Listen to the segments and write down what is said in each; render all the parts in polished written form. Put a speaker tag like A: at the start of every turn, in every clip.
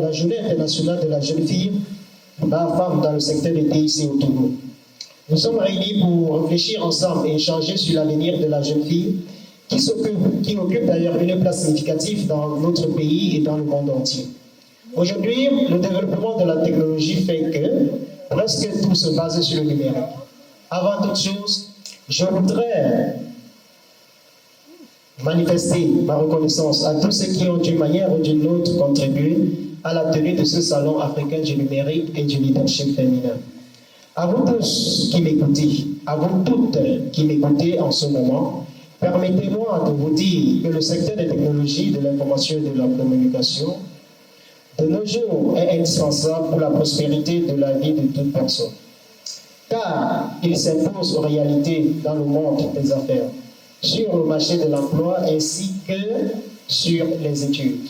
A: La journée internationale de la jeune fille, la femme dans le secteur des TIC au Togo. Nous sommes réunis pour réfléchir ensemble et échanger sur l'avenir de la jeune fille qui occupe d'ailleurs une place significative dans notre pays et dans le monde entier. Aujourd'hui, le développement de la technologie fait que presque tout se base sur le numérique. Avant toute chose, je voudrais manifester ma reconnaissance à tous ceux qui ont d'une manière ou d'une autre contribué à la tenue de ce salon africain du numérique et du leadership féminin. À vous tous qui m'écoutez, à vous toutes qui m'écoutez en ce moment, permettez-moi de vous dire que le secteur des technologies, de l'information et de la communication, de nos jours, est indispensable pour la prospérité de la vie de toute personne. Car il s'impose aux réalités dans le monde des affaires, sur le marché de l'emploi ainsi que sur les études.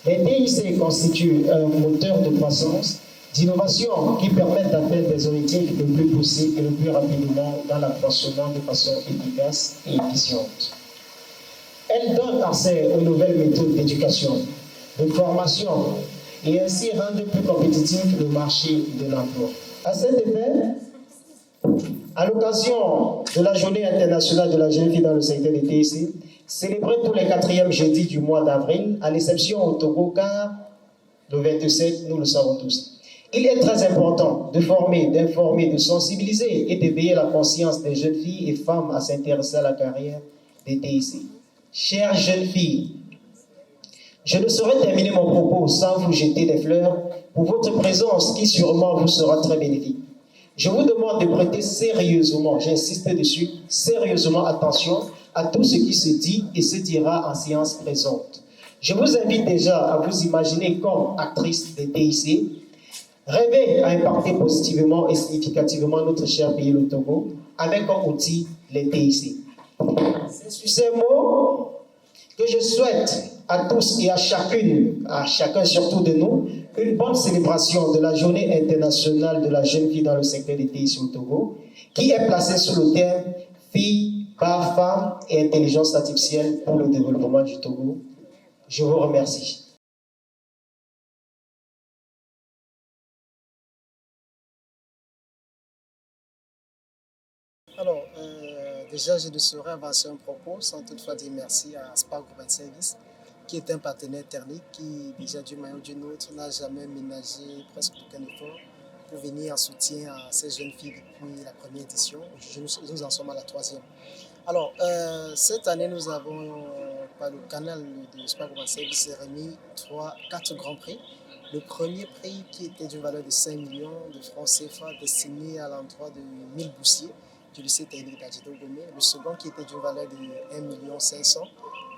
A: Les TIC constituent un moteur de croissance, d'innovation qui permettent d'atteindre des objectifs le plus possible et le plus rapidement dans l'accroissement de façon efficace et efficiente. Elles donnent accès aux nouvelles méthodes d'éducation, de formation et ainsi rendent plus compétitif le marché de l'emploi. À cet effet, à l'occasion de la Journée internationale de la jeune fille dans le secteur des TIC, célébrée tous les 4e jeudis du mois d'avril, à l'exception au Togo, car le 27, nous le savons tous. Il est très important de former, d'informer, de sensibiliser et d'éveiller la conscience des jeunes filles et femmes à s'intéresser à la carrière des TIC. Chères jeunes filles, je ne saurais terminer mon propos sans vous jeter des fleurs pour votre présence qui sûrement vous sera très bénéfique. Je vous demande de prêter sérieusement, j'insiste dessus, sérieusement attention à tout ce qui se dit et se dira en séance présente. Je vous invite déjà à vous imaginer comme actrice des TIC, rêver à impacter positivement et significativement notre cher pays, le Togo, avec comme outil les TIC. C'est sur ces mots que je souhaite à tous et à chacun surtout de nous, une bonne célébration de la Journée internationale de la jeune fille dans le secteur des TIC au Togo, qui est placée sous le thème Filles, par femmes et intelligence artificielle pour le développement du Togo. Je vous remercie.
B: Alors, déjà, je ne saurais avancer un propos sans toutefois dire merci à Spark Urban Service, qui est un partenaire technique qui, déjà d'une manière ou d'une autre, n'a jamais ménagé presque aucun effort pour venir en soutien à ces jeunes filles depuis la première édition. Nous en sommes à la 3e. Alors, cette année, nous avons, par le canal de Spark Urban Service, remis 4 grands prix. Le premier prix qui était d'une valeur de 5 millions de francs CFA destiné à l'endroit de 1000 boursiers du lycée technique d'Adjido Gomé, le second qui était d'une valeur de 1 500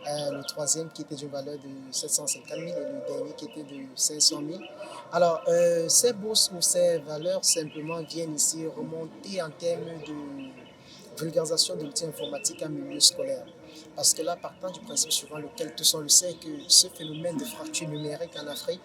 B: 000, le troisième qui était d'une valeur de 750 000 et le dernier qui était de 500 000. Alors, ces bourses ou ces valeurs simplement viennent ici remonter en termes de vulgarisation de l'outil informatique en milieu scolaire. Parce que là, partant du principe suivant lequel tous on le sait que ce phénomène de fracture numérique en Afrique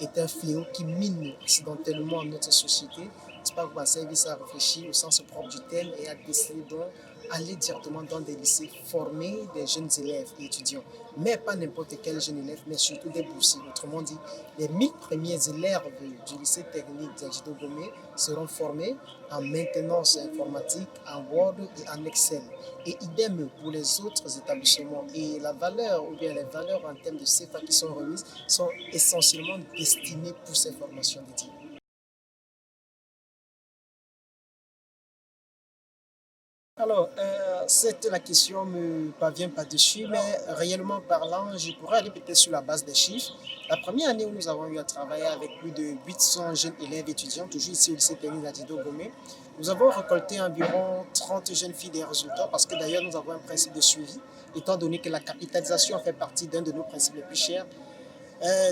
B: est un fléau qui mine accidentellement notre société. Spark Urban Service a réfléchi au sens propre du terme et a décidé donc aller directement dans des lycées, former des jeunes élèves et étudiants. Mais pas n'importe quel jeune élève, mais surtout des boursiers. Autrement dit, les 1000 premiers élèves du lycée technique d'Adjido Gomé seront formés en maintenance informatique, en Word et en Excel. Et idem pour les autres établissements. Et la valeur, ou bien les valeurs en termes de CFA qui sont remises, sont essentiellement destinées pour ces formations dédiées. Alors, cette la question me parvient par-dessus, mais réellement parlant, je pourrais aller peut-être sur la base des chiffres. La première année où nous avons eu à travailler avec plus de 800 jeunes élèves étudiants, toujours ici au lycée technique d'Adjido Gomé, nous avons récolté environ 30 jeunes filles des résultats parce que d'ailleurs nous avons un principe de suivi, étant donné que la capitalisation fait partie d'un de nos principes les plus chers.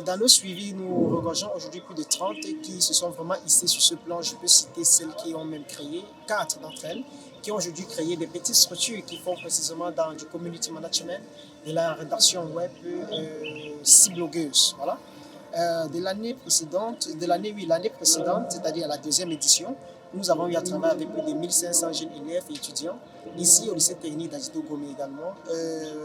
B: Dans nos suivis, nous regorgeons aujourd'hui plus de 30 qui se sont vraiment hissés sur ce plan. Je peux citer celles qui ont même créé, 4 d'entre elles, qui ont aujourd'hui créé des petites structures qui font précisément dans du community management, de la rédaction web, 6 blogueuses. Voilà. l'année précédente, c'est-à-dire la deuxième édition, nous avons eu à travailler avec plus de 1500 jeunes élèves et étudiants, ici au lycée technique d'Adjito Gomé également.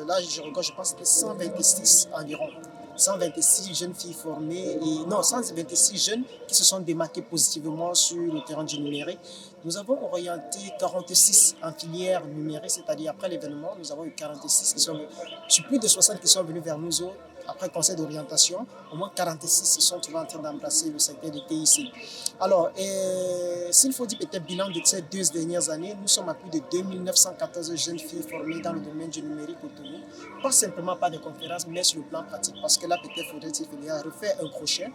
B: Là, je pense que c'était 126 environ. 126 jeunes filles formées, et non, 126 jeunes qui se sont démarqués positivement sur le terrain du numérique. Nous avons orienté 46 en filière numérique, c'est-à-dire après l'événement, nous avons eu 46 qui sont venus, sur plus de 60 qui sont venus vers nous autres. Après le conseil d'orientation, au moins 46 se sont trouvés en train d'embrasser le secteur de TIC. Alors, s'il faut dire peut-être bilan de ces 2 dernières années, nous sommes à plus de 2914 jeunes filles formées dans le domaine du numérique au Togo. Pas simplement par des conférences, mais sur le plan pratique. Parce que là, peut-être faudrait-il refaire un crochet.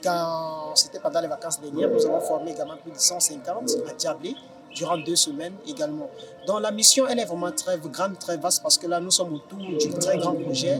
B: Quand c'était pendant les vacances dernières, nous avons formé également plus de 150 à Diablé durant 2 semaines également. Donc la mission, elle est vraiment très grande, très vaste, parce que là, nous sommes autour du très grand projet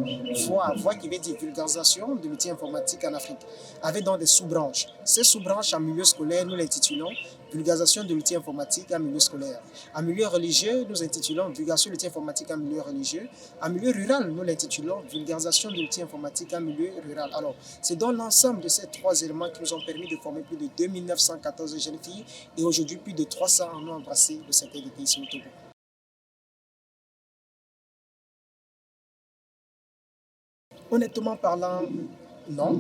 B: Voix qui veut dire vulgarisation de l'outil informatique en Afrique, avec donc des sous-branches. Ces sous-branches en milieu scolaire, nous l'intitulons vulgarisation de l'outil informatique en milieu scolaire. En milieu religieux, nous intitulons vulgarisation de l'outil informatique en milieu religieux. En milieu rural, nous l'intitulons vulgarisation de l'outil informatique en milieu rural. Alors, c'est dans l'ensemble de ces 3 éléments qui nous ont permis de former plus de 2914 jeunes filles, et aujourd'hui, plus de 300 en ont embrassé le secteur des pays sur le Togo. Honnêtement parlant, non.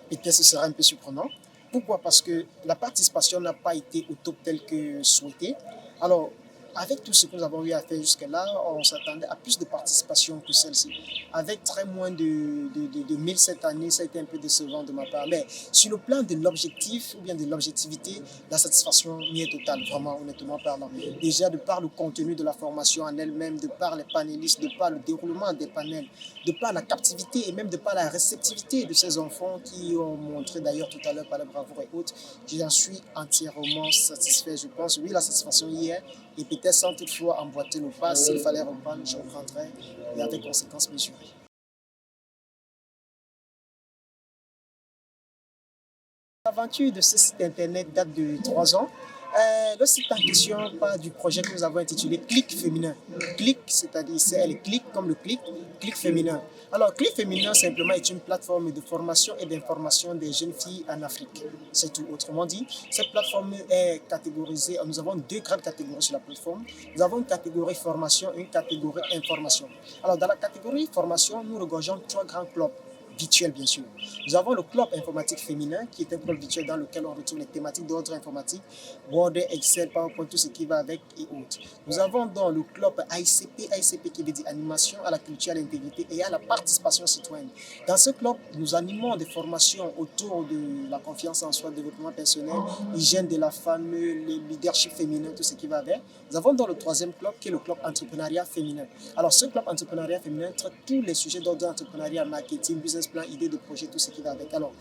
B: Peut-être ce sera un peu surprenant. Pourquoi? Parce que la participation n'a pas été au top tel que souhaité. Alors, avec tout ce que nous avons eu à faire jusque-là, on s'attendait à plus de participation que celle-ci. Avec très moins de 1000 cette année, ça a été un peu décevant de ma part. Mais sur le plan de l'objectif ou bien de l'objectivité, la satisfaction y est totale, vraiment, honnêtement parlant. Déjà, de par le contenu de la formation en elle-même, de par les panélistes, de par le déroulement des panels, de par la captivité et même de par la réceptivité de ces enfants qui ont montré d'ailleurs tout à l'heure par la bravoure et autres, j'en suis entièrement satisfait. Je pense, oui, la satisfaction y est. Et peut-être sans toutefois emboîter le pas, s'il fallait reprendre, je reprendrais, et avec conséquences mesurées. L'aventure de ce site internet date de 3 ans. Le site en question part du projet que nous avons intitulé Clic Féminin. Clic, c'est-à-dire c'est le clic comme le clic, Clic Féminin. Alors, Clic Féminin, simplement, est une plateforme de formation et d'information des jeunes filles en Afrique. C'est tout. Autrement dit, cette plateforme est catégorisée. Nous avons 2 grandes catégories sur la plateforme. Nous avons une catégorie formation et une catégorie information. Alors, dans la catégorie formation, nous regorgeons 3 grands clubs virtuel, bien sûr. Nous avons le club informatique féminin, qui est un club virtuel dans lequel on retrouve les thématiques d'ordre informatique, Word, Excel, PowerPoint, tout ce qui va avec et autres. Nous avons donc le club AICP qui veut dire animation à la culture, à l'intégrité et à la participation citoyenne. Dans ce club, nous animons des formations autour de la confiance en soi, développement personnel, hygiène de la femme, le leadership féminin, tout ce qui va avec. Nous avons donc le 3e club, qui est le club entrepreneuriat féminin. Alors, ce club entrepreneuriat féminin traite tous les sujets d'ordre entrepreneuriat, marketing, business plan, idée de projet, tout ce qui va avec. Alors,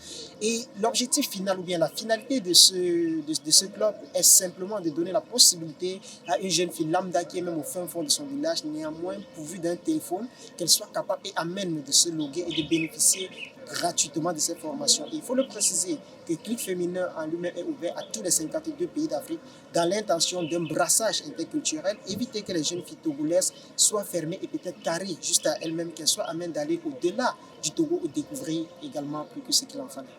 B: et l'objectif final ou bien la finalité de ce club est simplement de donner la possibilité à une jeune fille lambda qui est même au fin fond de son village, néanmoins pourvue d'un téléphone, qu'elle soit capable et amène de se loguer et de bénéficier gratuitement de ces formations. Et il faut le préciser que Clic Féminin en lui-même est ouvert à tous les 52 pays d'Afrique dans l'intention d'un brassage interculturel, éviter que les jeunes filles togolaises soient fermées et peut-être carrées juste à elles-mêmes, qu'elles soient amènes d'aller au-delà du Togo ou découvrir également plus que ce qu'il en fallait.